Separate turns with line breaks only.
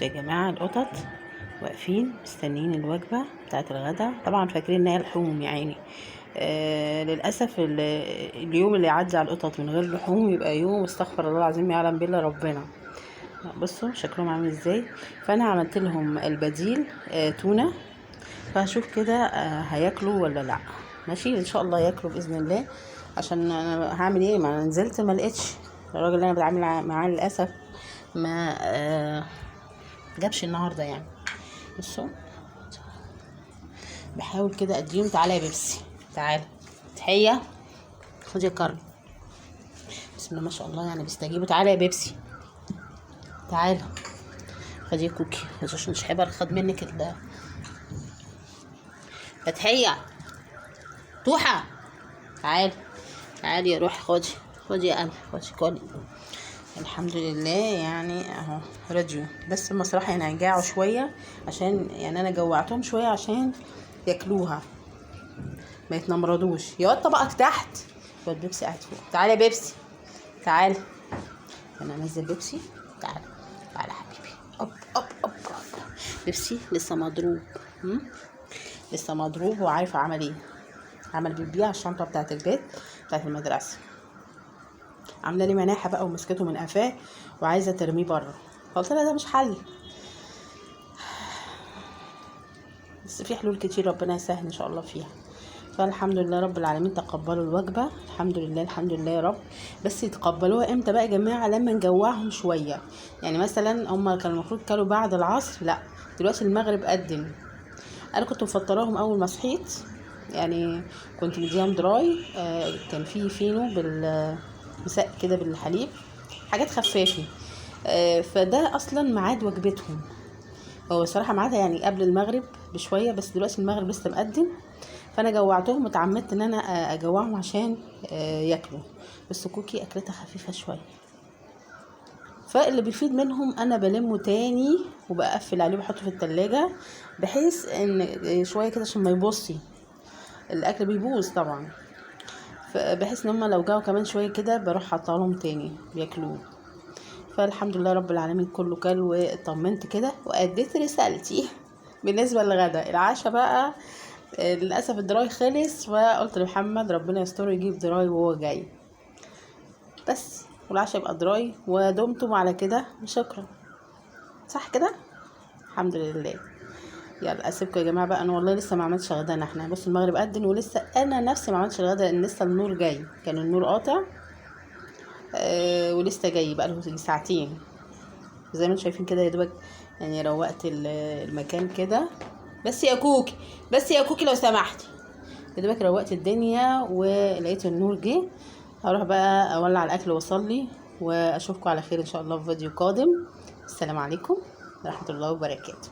بصوا يا جماعه، القطط واقفين مستنيين الوجبه بتاعه الغداء. طبعا فاكرين ان هي لحوم يعني. للاسف اليوم اللي يعدي على القطط من غير لحوم يبقى يوم استغفر الله العظيم يعلم بالله ربنا. بصوا شكلهم عامل ازاي. فانا عملت لهم البديل تونه، فهشوف كده هياكلوا ولا لا. ماشي ان شاء الله ياكلوا باذن الله. عشان انا هعمل ايه، ما أنا نزلت ما لقيتش الراجل اللي انا بتعامل معاه للاسف ما جابش النهارده يعني. بصوا بحاول كده اديهم. تعالى يا بيبسي، تعالى تحيه، خدي يا كرم. بسم الله ما شاء الله يعني بيستجيبوا. تعالى يا بيبسي، تعالى خدي يا كوكي عشان مش هيبقى خد منك فتحيه. توحه تعالي، تعالي يا روحي، خدي يا قلبي، خدي كلي. الحمد لله يعني اهو راديو. بس هما صراحه يعني هيجاعوا شويه، عشان يعني انا جوعتهم شويه عشان ياكلوها ما يتنمردوش. يا واد طبقك تحت. يا بيبسي قاعد فوق. تعالى يا بيبسي، تعالى. انا انزل بيبسي. تعالى تعالى حبيبي. اب اب اب اب. بيبسي لسه مضروب. لسه مضروب وعارفه عمل ايه. عمل بيبيع الشنطه بتاعه البيت بتاعه المدرسه. عامله لي مناحه بقى ومسكته من قفاه وعايزه ترميه بره. قلت لها ده مش حل، بس في حلول كتير ربنا يسهل ان شاء الله فيها. فالحمد لله رب العالمين تقبلوا الوجبه. الحمد لله الحمد لله يا رب. بس يتقبلوها امتى بقى يا جماعه؟ لما نجوعهم شويه. يعني مثلا هم كانوا المفروض كانوا بعد العصر، لا دلوقتي المغرب قدم. انا كنت مفطراهم اول ما صحيت، يعني كنت مديهم دراي. كان في فينو بالمسق كده بالحليب، حاجات خفافه. فده اصلا ميعاد وجبتهم. هو صراحه ميعادها يعني قبل المغرب بشويه، بس دلوقتي المغرب لسه مقدم. فانا جوعتهم وتعمدت ان انا اجوعهم عشان ياكلوا. بس كوكي اكلتها خفيفه شويه، فاللي بيفيد منهم انا بلمه تاني وبقفل عليه وبحطه في التلاجة، بحيث ان شويه كده عشان ما يبصي الاكل بيبوظ طبعا. فبحيث ان هم لو جاوا كمان شويه كده بروح حاطه لهم تاني بياكلوه. فالحمد لله رب العالمين كله كل واطمنت كده واديت رسالتي. بالنسبه للغدا العشاء بقى للاسف الدراي خلص، فقلت لمحمد ربنا يستر يجيب دراي وهو جاي بس، والعشاء يبقى دراي ودمتم على كده وشكرا. صح كده الحمد لله. يلا اسيبكم يا جماعه بقى، انا والله لسه ما عملتش غدا. احنا بص المغرب قدن ولسه انا نفسي ما عملتش الغدا لان لسه النور جاي. كان النور قاطع ولسه جاي بقى له ساعتين. زي ما انتم شايفين كده يا دوبك يعني روقت المكان كده. بس يا كوكي، بس يا كوكي لو سمحتي. يا دوبك روقت الدنيا ولقيت النور جه. هروح بقى اولع الاكل واصلي، واشوفكم على خير ان شاء الله في فيديو قادم. السلام عليكم ورحمه الله وبركاته.